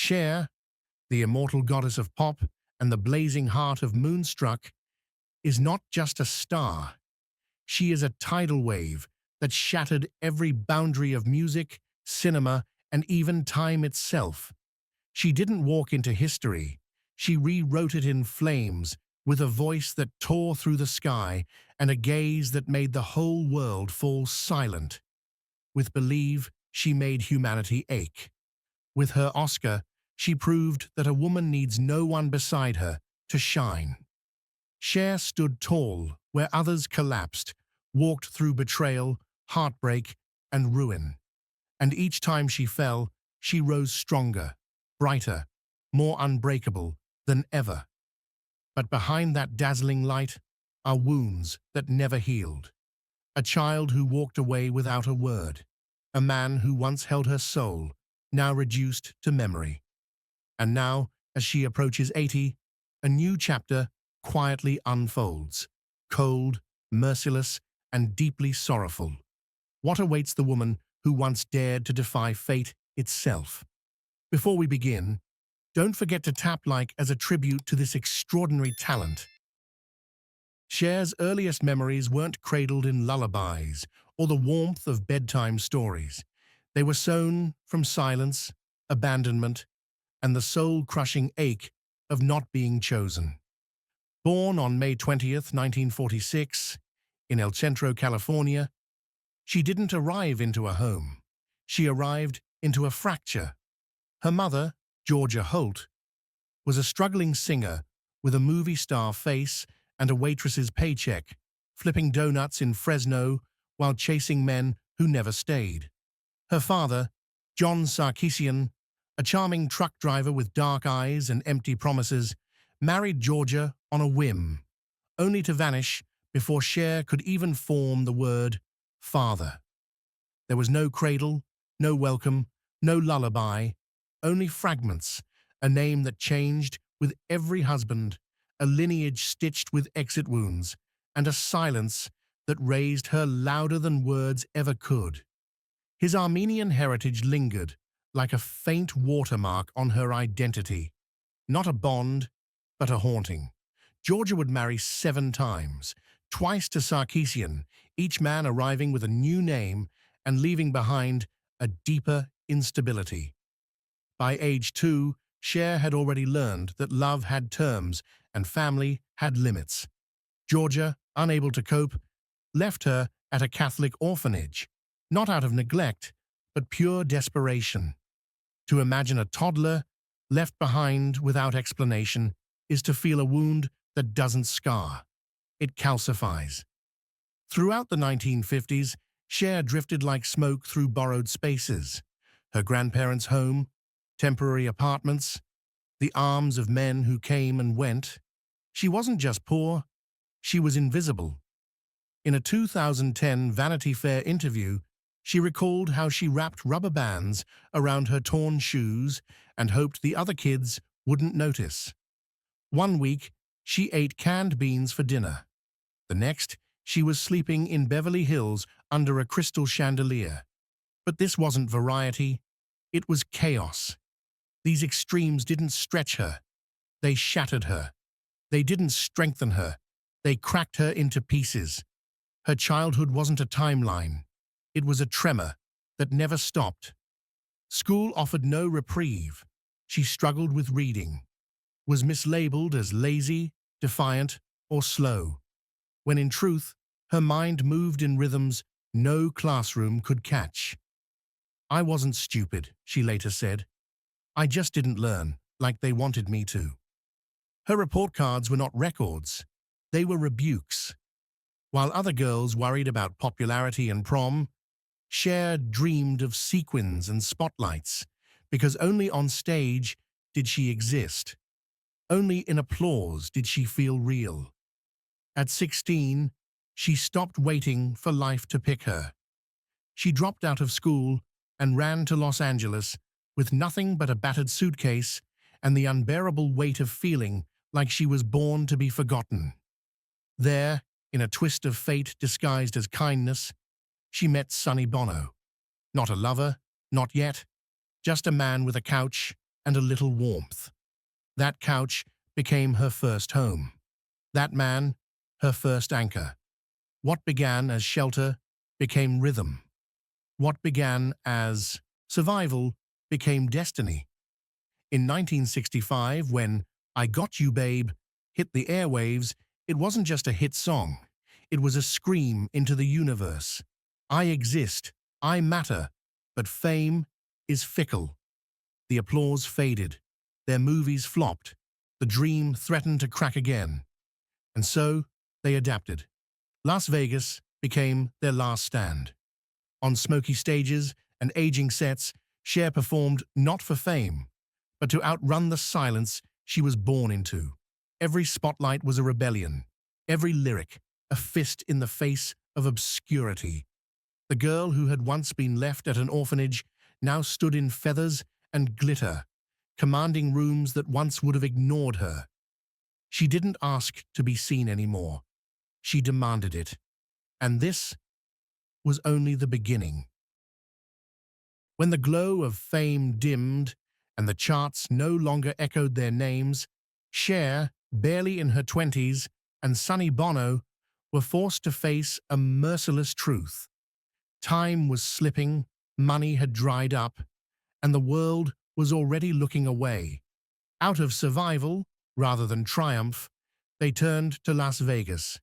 Cher, the immortal goddess of pop and the blazing heart of Moonstruck, is not just a star. She is a tidal wave that shattered every boundary of music, cinema, and even time itself. She didn't walk into history. She rewrote it in flames, with a voice that tore through the sky and a gaze that made the whole world fall silent. With Believe, she made humanity ache. With her Oscar, she proved that a woman needs no one beside her to shine. Cher stood tall where others collapsed, walked through betrayal, heartbreak, and ruin. And each time she fell, she rose stronger, brighter, more unbreakable than ever. But behind that dazzling light are wounds that never healed. A child who walked away without a word. A man who once held her soul, now reduced to memory. And now, as she approaches 80, a new chapter quietly unfolds, cold, merciless, and deeply sorrowful. What awaits the woman who once dared to defy fate itself? Before we begin, don't forget to tap like as a tribute to this extraordinary talent. Cher's earliest memories weren't cradled in lullabies or the warmth of bedtime stories. They were sown from silence, abandonment, and the soul-crushing ache of not being chosen. Born on May 20th, 1946, in El Centro, California, she didn't arrive into a home. She arrived into a fracture. Her mother, Georgia Holt, was a struggling singer with a movie star face and a waitress's paycheck, flipping donuts in Fresno while chasing men who never stayed. Her father, John Sarkisian, a charming truck driver with dark eyes and empty promises, married Georgia on a whim, only to vanish before Cher could even form the word father. There was no cradle, no welcome, no lullaby, only fragments, a name that changed with every husband, a lineage stitched with exit wounds, and a silence that raised her louder than words ever could. His Armenian heritage lingered like a faint watermark on her identity, not a bond, but a haunting. Georgia would marry 7 times, twice to Sarkisian, each man arriving with a new name and leaving behind a deeper instability. By age 2, Cher had already learned that love had terms and family had limits. Georgia, unable to cope, left her at a Catholic orphanage, not out of neglect, but pure desperation. To imagine a toddler left behind without explanation is to feel a wound that doesn't scar. It calcifies. Throughout the 1950s, Cher drifted like smoke through borrowed spaces. Her grandparents' home, temporary apartments, the arms of men who came and went. She wasn't just poor, she was invisible. In a 2010 Vanity Fair interview, she recalled how she wrapped rubber bands around her torn shoes and hoped the other kids wouldn't notice. One week, she ate canned beans for dinner. The next, she was sleeping in Beverly Hills under a crystal chandelier. But this wasn't variety, it was chaos. These extremes didn't stretch her, they shattered her. They didn't strengthen her, they cracked her into pieces. Her childhood wasn't a timeline, it was a tremor that never stopped. School offered no reprieve. She struggled with reading, was mislabeled as lazy, defiant, or slow, when in truth, her mind moved in rhythms no classroom could catch. "I wasn't stupid," she later said. "I just didn't learn like they wanted me to." Her report cards were not records, they were rebukes. While other girls worried about popularity and prom, Cher dreamed of sequins and spotlights, because only on stage did she exist. Only in applause did she feel real. At 16, she stopped waiting for life to pick her. She dropped out of school and ran to Los Angeles with nothing but a battered suitcase and the unbearable weight of feeling like she was born to be forgotten. There, in a twist of fate disguised as kindness, she met Sonny Bono. Not a lover, not yet, just a man with a couch and a little warmth. That couch became her first home. That man, her first anchor. What began as shelter became rhythm. What began as survival became destiny. In 1965, when I Got You Babe hit the airwaves, it wasn't just a hit song. It was a scream into the universe. I exist, I matter, but fame is fickle. The applause faded. Their movies flopped. The dream threatened to crack again. And so they adapted. Las Vegas became their last stand. On smoky stages and aging sets, Cher performed not for fame, but to outrun the silence she was born into. Every spotlight was a rebellion, every lyric a fist in the face of obscurity. The girl who had once been left at an orphanage now stood in feathers and glitter, commanding rooms that once would have ignored her. She didn't ask to be seen anymore. She demanded it. And this was only the beginning. When the glow of fame dimmed and the charts no longer echoed their names, Cher, barely in her 20s, and Sonny Bono were forced to face a merciless truth. Time was slipping, money had dried up, and the world was already looking away. Out of survival, rather than triumph, they turned to Las Vegas,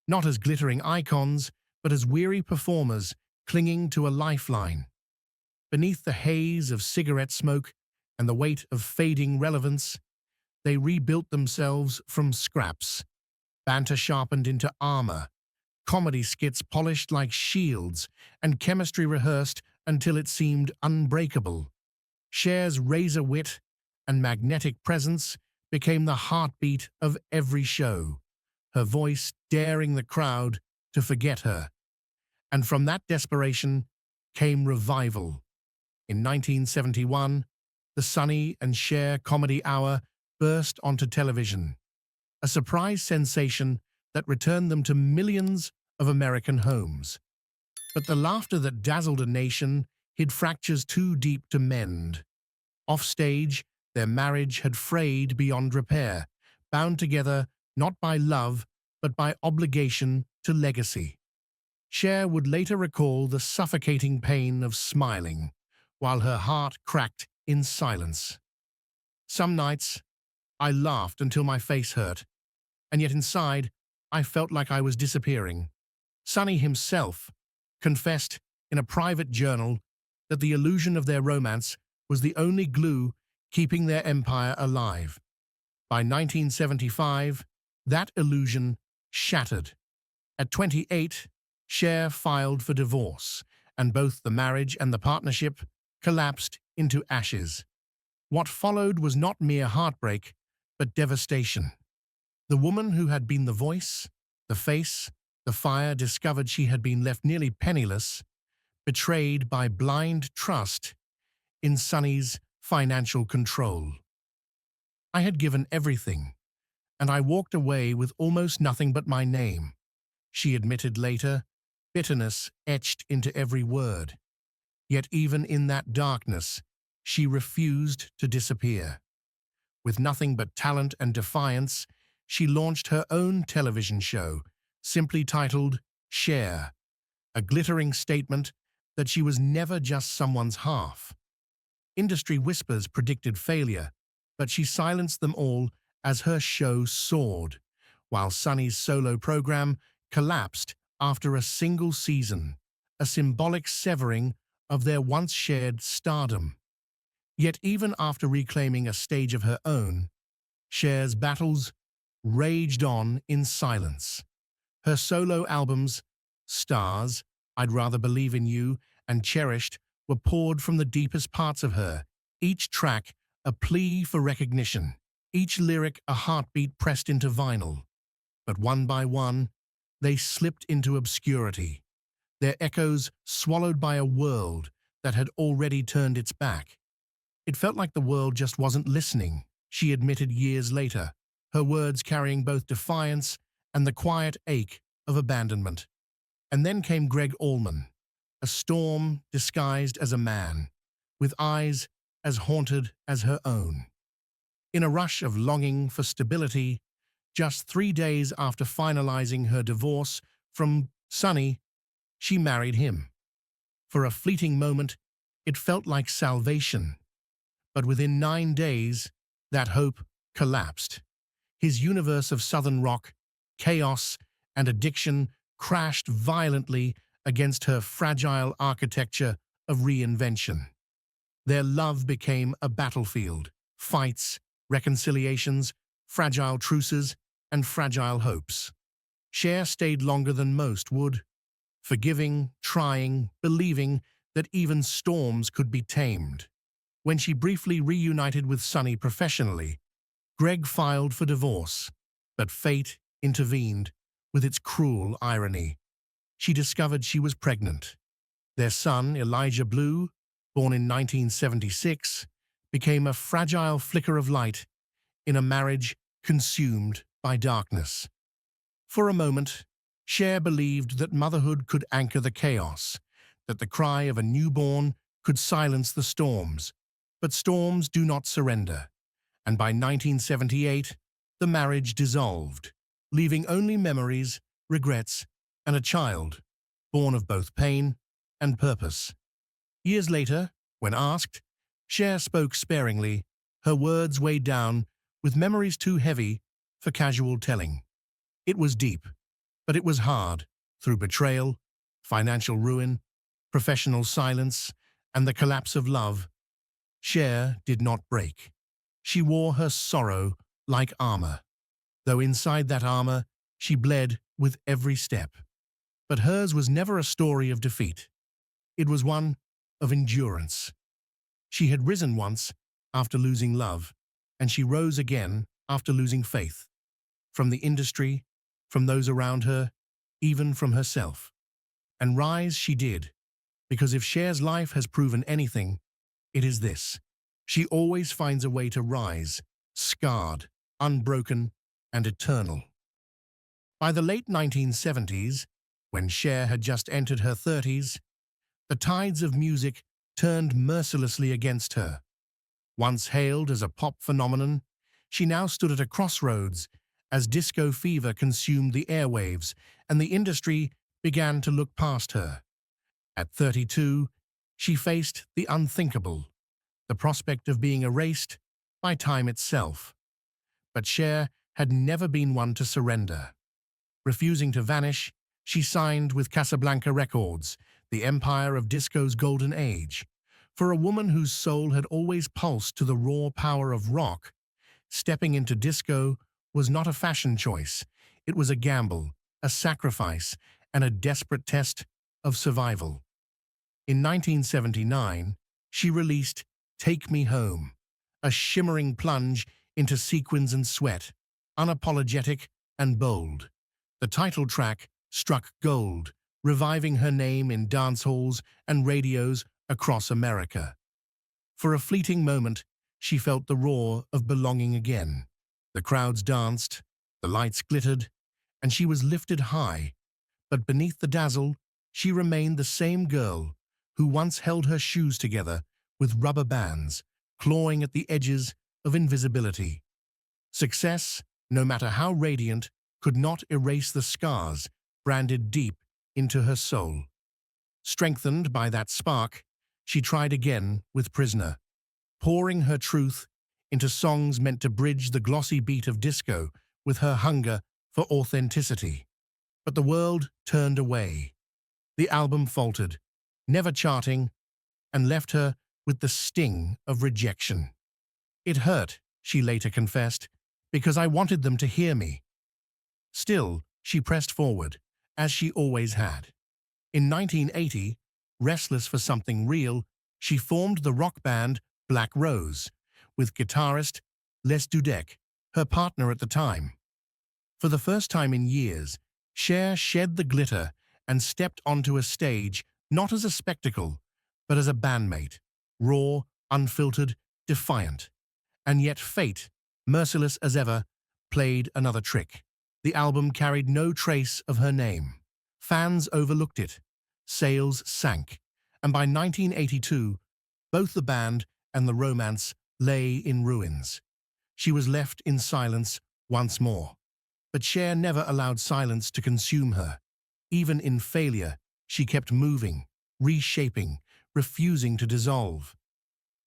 not as glittering icons, but as weary performers clinging to a lifeline. Beneath the haze of cigarette smoke and the weight of fading relevance, they rebuilt themselves from scraps, banter sharpened into armor, comedy skits polished like shields, and chemistry rehearsed until it seemed unbreakable. Cher's razor wit and magnetic presence became the heartbeat of every show, her voice daring the crowd to forget her. And from that desperation came revival. In 1971, the Sonny and Cher Comedy Hour burst onto television, a surprise sensation that returned them to millions of American homes. But the laughter that dazzled a nation hid fractures too deep to mend. Offstage, their marriage had frayed beyond repair, bound together not by love, but by obligation to legacy. Cher would later recall the suffocating pain of smiling, while her heart cracked in silence. Some nights, I laughed until my face hurt, and yet inside, I felt like I was disappearing. Sonny himself confessed in a private journal that the illusion of their romance was the only glue keeping their empire alive. By 1975, that illusion shattered. At 28, Cher filed for divorce, and both the marriage and the partnership collapsed into ashes. What followed was not mere heartbreak, but devastation. The woman who had been the voice, the face, the fire discovered she had been left nearly penniless, betrayed by blind trust in Sonny's financial control. I had given everything, and I walked away with almost nothing but my name, she admitted later, bitterness etched into every word. Yet even in that darkness, she refused to disappear. With nothing but talent and defiance, she launched her own television show, simply titled Cher, a glittering statement that she was never just someone's half. Industry whispers predicted failure, but she silenced them all as her show soared, while Sonny's solo program collapsed after a single season, a symbolic severing of their once shared stardom. Yet even after reclaiming a stage of her own, Cher's battles raged on in silence. Her solo albums, Stars, I'd Rather Believe in You, and Cherished, were poured from the deepest parts of her, each track a plea for recognition, each lyric a heartbeat pressed into vinyl. But one by one, they slipped into obscurity, their echoes swallowed by a world that had already turned its back. It felt like the world just wasn't listening, she admitted years later, her words carrying both defiance and the quiet ache of abandonment. And then came Greg Allman, a storm disguised as a man, with eyes as haunted as her own. In a rush of longing for stability, just 3 days after finalizing her divorce from Sonny, she married him. For a fleeting moment, it felt like salvation. But within 9 days, that hope collapsed. His universe of southern rock, chaos, and addiction crashed violently against her fragile architecture of reinvention. Their love became a battlefield: fights, reconciliations, fragile truces, and fragile hopes. Cher stayed longer than most would, forgiving, trying, believing that even storms could be tamed. When she briefly reunited with Sonny professionally, Greg filed for divorce, but fate intervened with its cruel irony. She discovered she was pregnant. Their son, Elijah Blue, born in 1976, became a fragile flicker of light in a marriage consumed by darkness. For a moment, Cher believed that motherhood could anchor the chaos, that the cry of a newborn could silence the storms. But storms do not surrender, and by 1978, the marriage dissolved, leaving only memories, regrets, and a child, born of both pain and purpose. Years later, when asked, Cher spoke sparingly, her words weighed down with memories too heavy for casual telling. It was deep, but it was hard, through betrayal, financial ruin, professional silence, and the collapse of love. Cher did not break. She wore her sorrow like armor, though inside that armor she bled with every step. But hers was never a story of defeat. It was one of endurance. She had risen once after losing love, and she rose again after losing faith. From the industry, from those around her, even from herself. And rise she did, because if Cher's life has proven anything, it is this: she always finds a way to rise, scarred, unbroken, and eternal. By the late 1970s, when Cher had just entered her 30s, the tides of music turned mercilessly against her. Once hailed as a pop phenomenon, she now stood at a crossroads as disco fever consumed the airwaves and the industry began to look past her. At 32, she faced the unthinkable, the prospect of being erased by time itself. But Cher had never been one to surrender. Refusing to vanish, she signed with Casablanca Records, the empire of disco's golden age. For a woman whose soul had always pulsed to the raw power of rock, stepping into disco was not a fashion choice. It was a gamble, a sacrifice, and a desperate test of survival. In 1979, she released Take Me Home, a shimmering plunge into sequins and sweat, unapologetic and bold. The title track struck gold, reviving her name in dance halls and radios across America. For a fleeting moment, she felt the roar of belonging again. The crowds danced, the lights glittered, and she was lifted high. But beneath the dazzle, she remained the same girl who once held her shoes together with rubber bands, clawing at the edges of invisibility. Success, no matter how radiant, could not erase the scars branded deep into her soul. Strengthened by that spark, she tried again with Prisoner, pouring her truth into songs meant to bridge the glossy beat of disco with her hunger for authenticity. But the world turned away. The album faltered, never charting, and left her with the sting of rejection. It hurt, she later confessed, because I wanted them to hear me. Still, she pressed forward, as she always had. In 1980, restless for something real, she formed the rock band Black Rose, with guitarist Les Dudek, her partner at the time. For the first time in years, Cher shed the glitter and stepped onto a stage not as a spectacle, but as a bandmate, raw, unfiltered, defiant. And yet fate, merciless as ever, played another trick. The album carried no trace of her name. Fans overlooked it. Sales sank. And by 1982, both the band and the romance lay in ruins. She was left in silence once more. But Cher never allowed silence to consume her. Even in failure, she kept moving, reshaping, refusing to dissolve.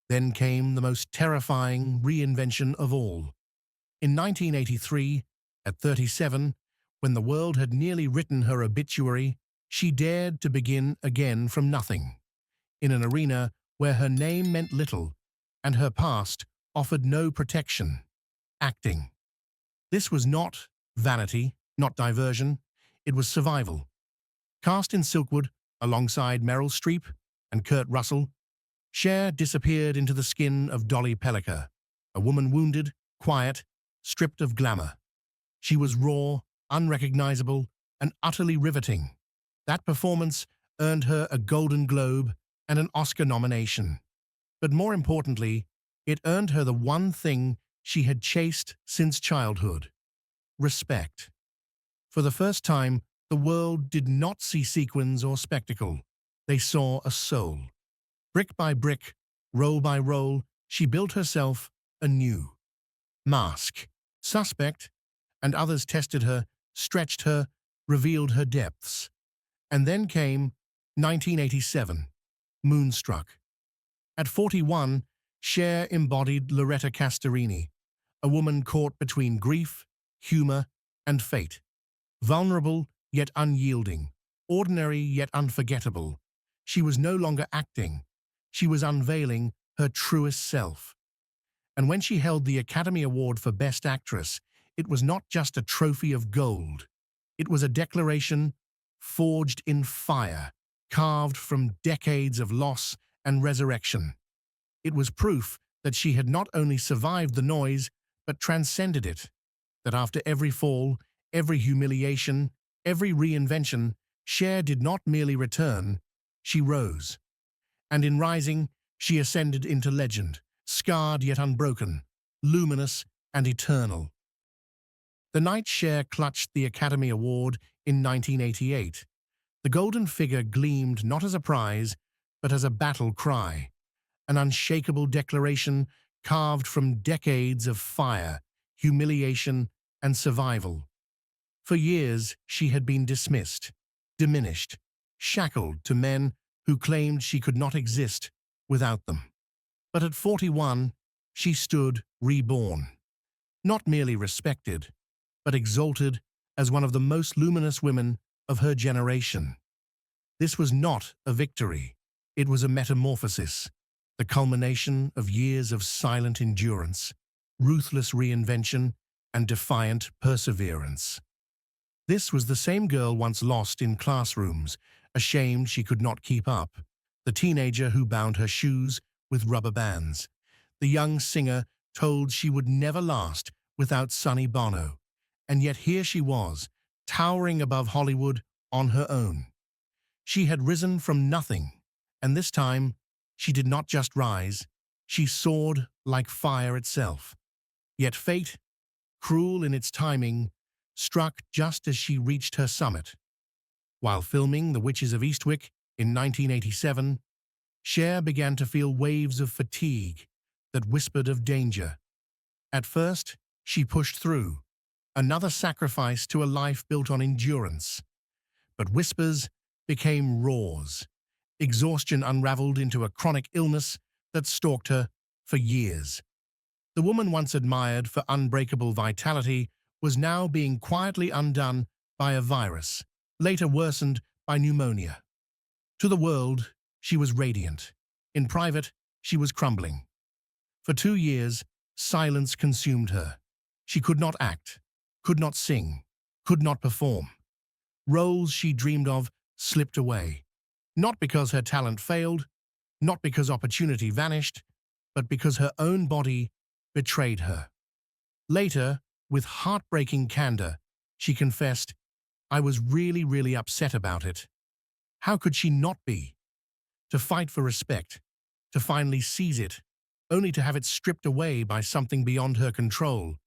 Then came the most terrifying reinvention of all. In 1983, at 37, when the world had nearly written her obituary, she dared to begin again from nothing, in an arena where her name meant little and her past offered no protection: acting. This was not vanity, not diversion, it was survival. Cast in Silkwood alongside Meryl Streep and Kurt Russell, Cher disappeared into the skin of Dolly Pellicer, a woman wounded, quiet, stripped of glamour. She was raw, unrecognizable, and utterly riveting. That performance earned her a Golden Globe and an Oscar nomination. But more importantly, it earned her the one thing she had chased since childhood: respect. For the first time, the world did not see sequins or spectacle. They saw a soul. Brick by brick, roll by roll, she built herself anew. Mask, suspect, and others tested her, stretched her, revealed her depths. And then came 1987, Moonstruck. At 41, Cher embodied Loretta Castorini, a woman caught between grief, humor, and fate. Vulnerable yet unyielding, ordinary yet unforgettable, she was no longer acting. She was unveiling her truest self. And when she held the Academy Award for Best Actress, it was not just a trophy of gold. It was a declaration forged in fire, carved from decades of loss and resurrection. It was proof that she had not only survived the noise, but transcended it. That after every fall, every humiliation, every reinvention, Cher did not merely return, she rose. And in rising, she ascended into legend, scarred yet unbroken, luminous and eternal. The night Cher clutched the Academy Award in 1988, the golden figure gleamed not as a prize, but as a battle cry, an unshakable declaration carved from decades of fire, humiliation, and survival. For years, she had been dismissed, diminished, shackled to men who claimed she could not exist without them. But at 41, she stood reborn, not merely respected, but exalted as one of the most luminous women of her generation. This was not a victory, it was a metamorphosis, the culmination of years of silent endurance, ruthless reinvention, and defiant perseverance. This was the same girl once lost in classrooms, ashamed she could not keep up, the teenager who bound her shoes with rubber bands, the young singer told she would never last without Sonny Bono. And yet here she was, towering above Hollywood on her own. She had risen from nothing, and this time, she did not just rise, she soared like fire itself. Yet fate, cruel in its timing, struck just as she reached her summit. While filming The Witches of Eastwick in 1987, Cher began to feel waves of fatigue that whispered of danger. At first, she pushed through, another sacrifice to a life built on endurance. But whispers became roars. Exhaustion unraveled into a chronic illness that stalked her for years. The woman once admired for unbreakable vitality was now being quietly undone by a virus, later worsened by pneumonia. To the world, she was radiant. In private, she was crumbling. For 2 years, silence consumed her. She could not act, could not sing, could not perform. Roles she dreamed of slipped away, not because her talent failed, not because opportunity vanished, but because her own body betrayed her. Later, with heartbreaking candor, she confessed, "I was really upset about it." How could she not be? To fight for respect, to finally seize it, only to have it stripped away by something beyond her control.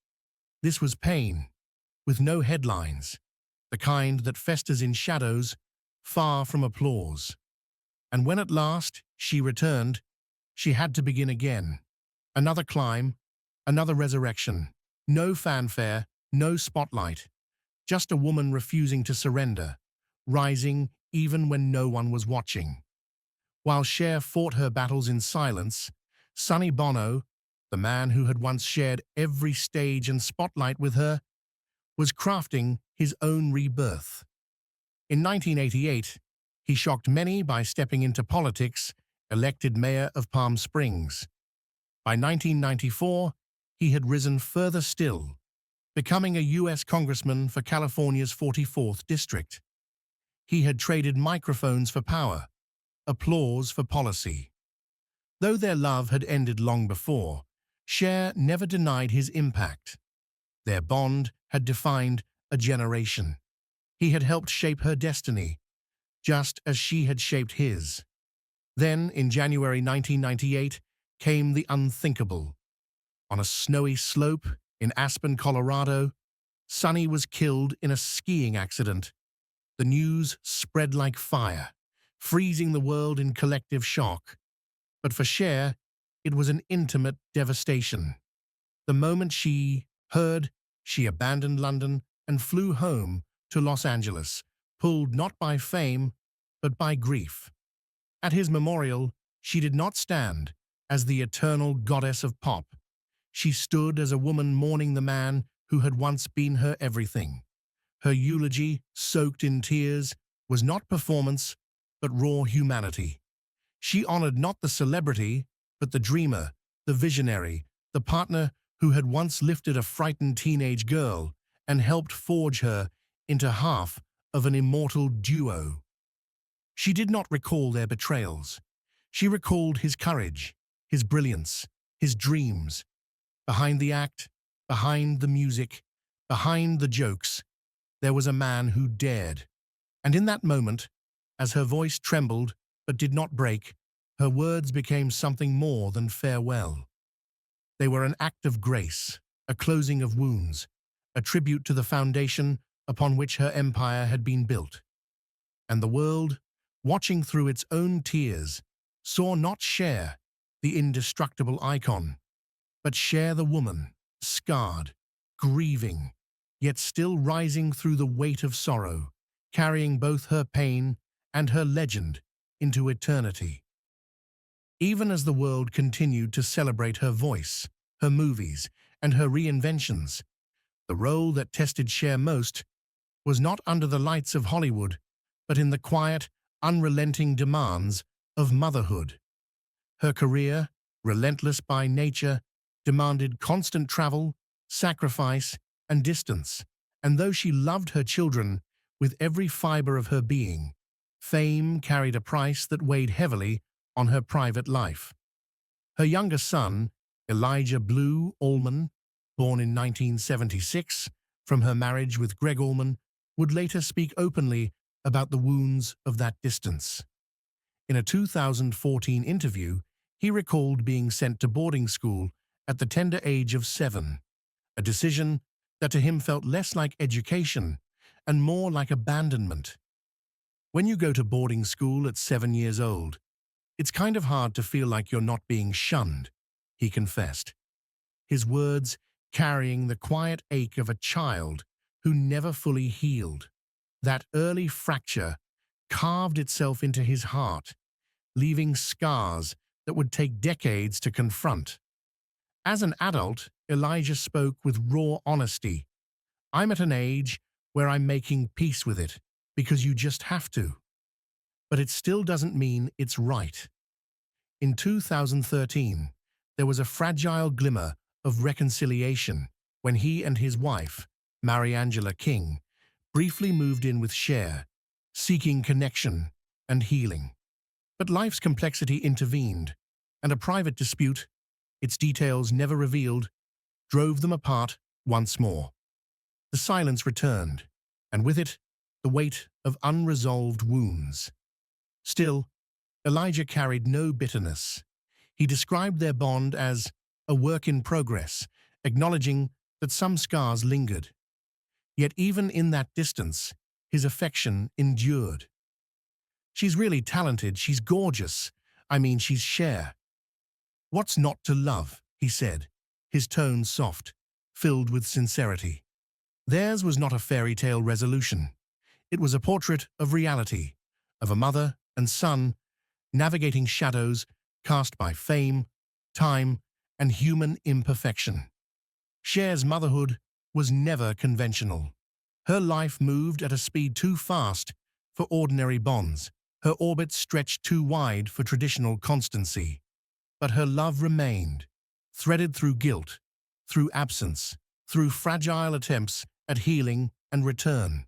This was pain, with no headlines, the kind that festers in shadows, far from applause. And when at last she returned, she had to begin again. Another climb, another resurrection. No fanfare, no spotlight. Just a woman refusing to surrender, rising even when no one was watching. While Cher fought her battles in silence, Sonny Bono, the man who had once shared every stage and spotlight with her, was crafting his own rebirth. In 1988, he shocked many by stepping into politics, elected mayor of Palm Springs. By 1994, he had risen further still, becoming a U.S. congressman for California's 44th district. He had traded microphones for power, applause for policy. Though their love had ended long before, Cher never denied his impact. Their bond had defined a generation. He had helped shape her destiny, just as she had shaped his. Then, in January 1998, came the unthinkable. On a snowy slope in Aspen, Colorado, Sonny was killed in a skiing accident. The news spread like fire, freezing the world in collective shock. But for Cher, it was an intimate devastation. The moment she heard, she abandoned London and flew home to Los Angeles, pulled not by fame, but by grief. At his memorial, she did not stand as the eternal goddess of pop. She stood as a woman mourning the man who had once been her everything. Her eulogy, soaked in tears, was not performance, but raw humanity. She honored not the celebrity, but the dreamer, the visionary, the partner who had once lifted a frightened teenage girl and helped forge her into half of an immortal duo. She did not recall their betrayals. She recalled his courage, his brilliance, his dreams. Behind the act, behind the music, behind the jokes, there was a man who dared. And in that moment, as her voice trembled but did not break, her words became something more than farewell. They were an act of grace, a closing of wounds, a tribute to the foundation upon which her empire had been built. And the world, watching through its own tears, saw not Cher, the indestructible icon, but Cher the woman, scarred, grieving, yet still rising through the weight of sorrow, carrying both her pain and her legend into eternity. Even as the world continued to celebrate her voice, her movies, and her reinventions, the role that tested Cher most was not under the lights of Hollywood, but in the quiet, unrelenting demands of motherhood. Her career, relentless by nature, demanded constant travel, sacrifice, and distance, and though she loved her children with every fiber of her being, fame carried a price that weighed heavily on her private life. Her younger son, Elijah Blue Allman, born in 1976 from her marriage with Greg Allman, would later speak openly about the wounds of that distance. In a 2014 interview, he recalled being sent to boarding school at the tender age of 7, a decision that to him felt less like education and more like abandonment. When you go to boarding school at 7 years old, it's kind of hard to feel like you're not being shunned, he confessed, his words carrying the quiet ache of a child who never fully healed. That early fracture carved itself into his heart, leaving scars that would take decades to confront. As an adult, Elijah spoke with raw honesty. "I'm at an age where I'm making peace with it, because you just have to. But it still doesn't mean it's right." In 2013, there was a fragile glimmer of reconciliation when he and his wife, Mariangela King, briefly moved in with Cher, seeking connection and healing. But life's complexity intervened, and a private dispute, its details never revealed, drove them apart once more. The silence returned, and with it, the weight of unresolved wounds. Still, Elijah carried no bitterness. He described their bond as a work in progress, acknowledging that some scars lingered. Yet even in that distance, his affection endured. "She's really talented, she's gorgeous. I mean, she's Cher. "What's not to love?" he said, his tone soft, filled with sincerity. Theirs was not a fairy tale resolution. It was a portrait of reality, of a mother and son navigating shadows cast by fame, time, and human imperfection. Cher's motherhood was never conventional. Her life moved at a speed too fast for ordinary bonds. Her orbit stretched too wide for traditional constancy. But her love remained, threaded through guilt, through absence, through fragile attempts at healing and return.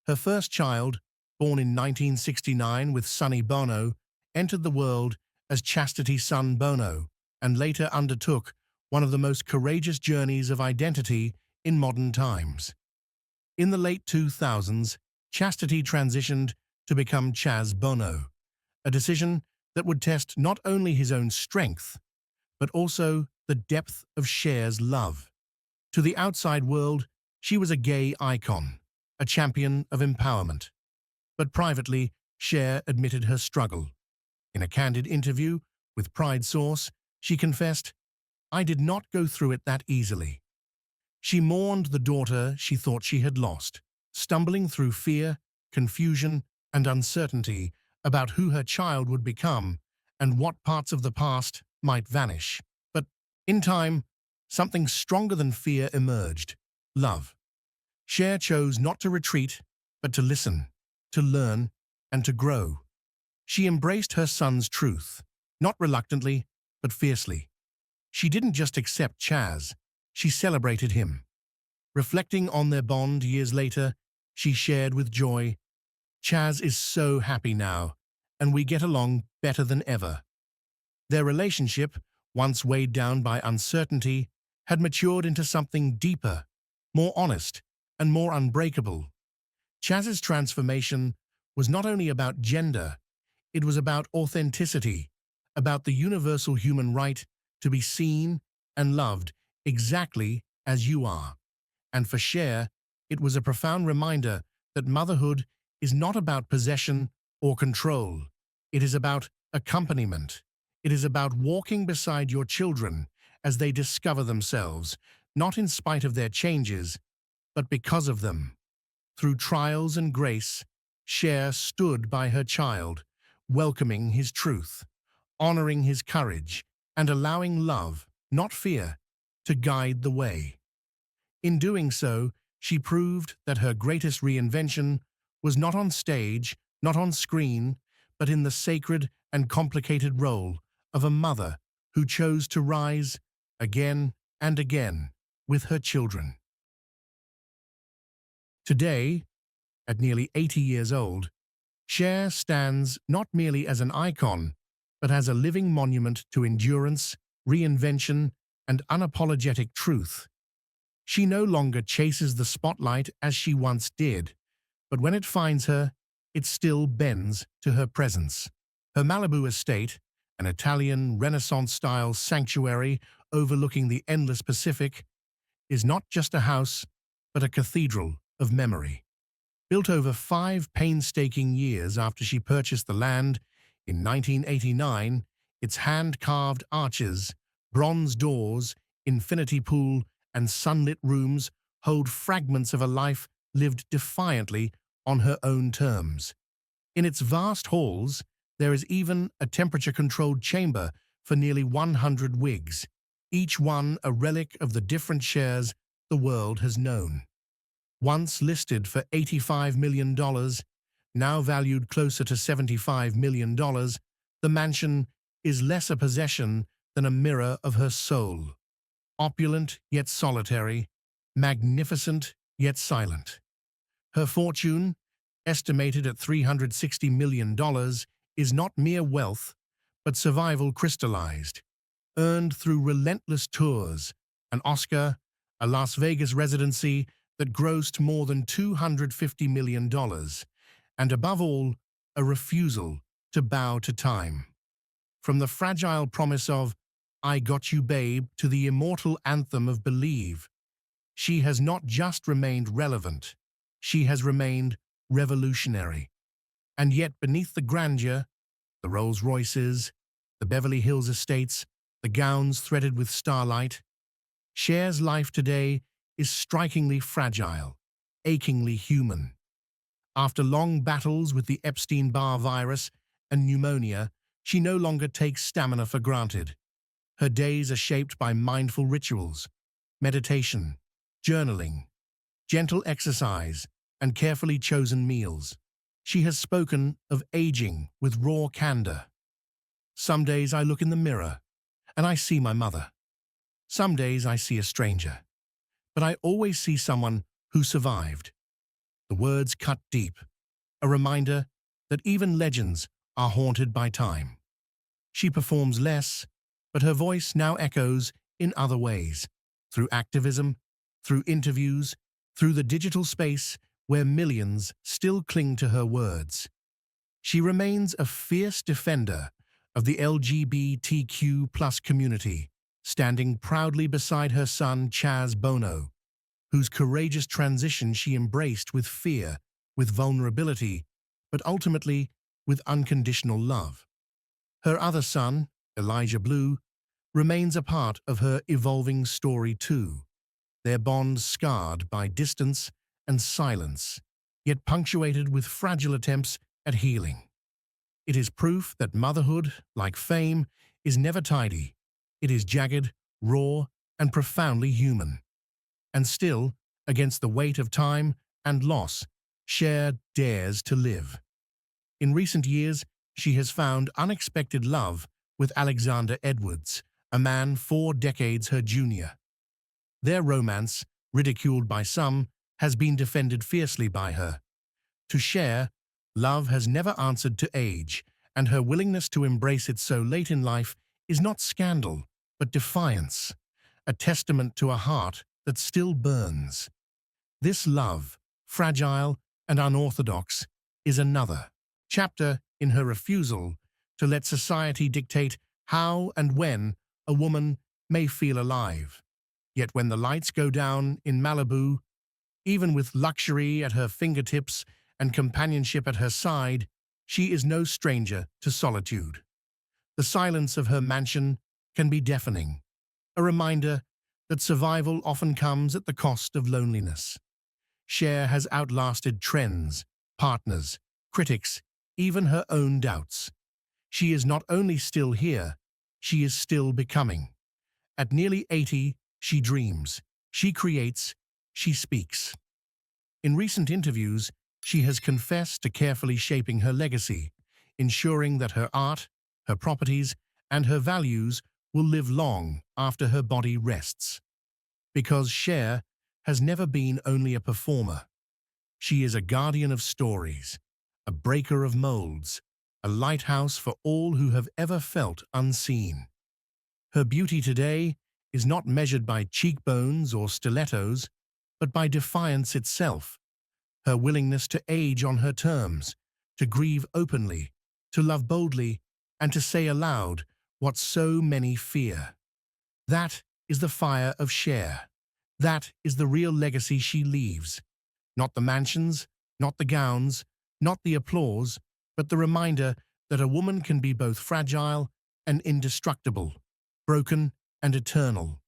Her first child, born in 1969 with Sonny Bono, entered the world as Chastity Son Bono and later undertook one of the most courageous journeys of identity in modern times. In the late 2000s, Chastity transitioned to become Chaz Bono, a decision that would test not only his own strength, but also the depth of Cher's love. To the outside world, she was a gay icon, a champion of empowerment. But privately, Cher admitted her struggle. In a candid interview with Pride Source, she confessed, "I did not go through it that easily." She mourned the daughter she thought she had lost, stumbling through fear, confusion, and uncertainty about who her child would become and what parts of the past might vanish. But in time, something stronger than fear emerged: love. Cher chose not to retreat, but to listen, to learn, and to grow. She embraced her son's truth, not reluctantly, but fiercely. She didn't just accept Chaz, she celebrated him. Reflecting on their bond years later, she shared with joy, "Chaz is so happy now, and we get along better than ever." Their relationship, once weighed down by uncertainty, had matured into something deeper, more honest, and more unbreakable. Chaz's transformation was not only about gender, it was about authenticity, about the universal human right to be seen and loved exactly as you are. And for Cher, it was a profound reminder that motherhood is not about possession or control. It is about accompaniment. It is about walking beside your children as they discover themselves, not in spite of their changes, but because of them. Through trials and grace, Cher stood by her child, welcoming his truth, honoring his courage, and allowing love, not fear, to guide the way. In doing so, she proved that her greatest reinvention was not on stage, not on screen, but in the sacred and complicated role of a mother who chose to rise again and again with her children. Today, at nearly 80 years old, Cher stands not merely as an icon, but as a living monument to endurance, reinvention, and unapologetic truth. She no longer chases the spotlight as she once did, but when it finds her, it still bends to her presence. Her Malibu estate, an Italian Renaissance-style sanctuary overlooking the endless Pacific, is not just a house, but a cathedral of memory. Built over 5 painstaking years after she purchased the land in 1989, its hand-carved arches, bronze doors, infinity pool, and sunlit rooms hold fragments of a life lived defiantly on her own terms. In its vast halls, there is even a temperature-controlled chamber for nearly 100 wigs, each one a relic of the different Chers the world has known. Once listed for $85 million, now valued closer to $75 million, the mansion is less a possession than a mirror of her soul. Opulent yet solitary, magnificent yet silent. Her fortune, estimated at $360 million, is not mere wealth, but survival crystallized, earned through relentless tours, an Oscar, a Las Vegas residency that grossed more than $250 million, and above all, a refusal to bow to time. From the fragile promise of "I got you, babe," to the immortal anthem of "Believe," she has not just remained relevant, she has remained revolutionary. And yet beneath the grandeur, the Rolls-Royces, the Beverly Hills estates, the gowns threaded with starlight. Cher's life today is strikingly fragile, achingly human. After long battles with the Epstein-Barr virus and pneumonia, she no longer takes stamina for granted. Her days are shaped by mindful rituals, meditation, journaling, gentle exercise, and carefully chosen meals. She has spoken of aging with raw candor. Some days I look in the mirror and I see my mother. Some days I see a stranger, but I always see someone who survived. The words cut deep, a reminder that even legends are haunted by time. She performs less, but her voice now echoes in other ways, through activism, through interviews, through the digital space where millions still cling to her words. She remains a fierce defender of the LGBTQ+ community, standing proudly beside her son Chaz Bono, whose courageous transition she embraced with fear, with vulnerability, but ultimately with unconditional love. Her other son, Elijah Blue, remains a part of her evolving story too, their bond scarred by distance and silence, yet punctuated with fragile attempts at healing. It is proof that motherhood, like fame, is never tidy. It is jagged, raw, and profoundly human. And still, against the weight of time and loss, Cher dares to live. In recent years, she has found unexpected love with Alexander Edwards, a man 4 decades her junior. Their romance, ridiculed by some, has been defended fiercely by her. To Cher, love has never answered to age, and her willingness to embrace it so late in life is not scandal, but defiance, a testament to a heart that still burns. This love, fragile and unorthodox, is another chapter in her refusal to let society dictate how and when a woman may feel alive. Yet when the lights go down in Malibu, even with luxury at her fingertips and companionship at her side, she is no stranger to solitude. The silence of her mansion can be deafening, a reminder that survival often comes at the cost of loneliness. Cher has outlasted trends, partners, critics, even her own doubts. She is not only still here, she is still becoming. At nearly 80, she dreams, she creates, she speaks. In recent interviews, she has confessed to carefully shaping her legacy, ensuring that her art, her properties, and her values will live long after her body rests. Because Cher has never been only a performer. She is a guardian of stories, a breaker of molds, a lighthouse for all who have ever felt unseen. Her beauty today is not measured by cheekbones or stilettos, but by defiance itself, her willingness to age on her terms, to grieve openly, to love boldly, and to say aloud what so many fear. That is the fire of Cher. That is the real legacy she leaves. Not the mansions, not the gowns, not the applause, but the reminder that a woman can be both fragile and indestructible, broken and eternal.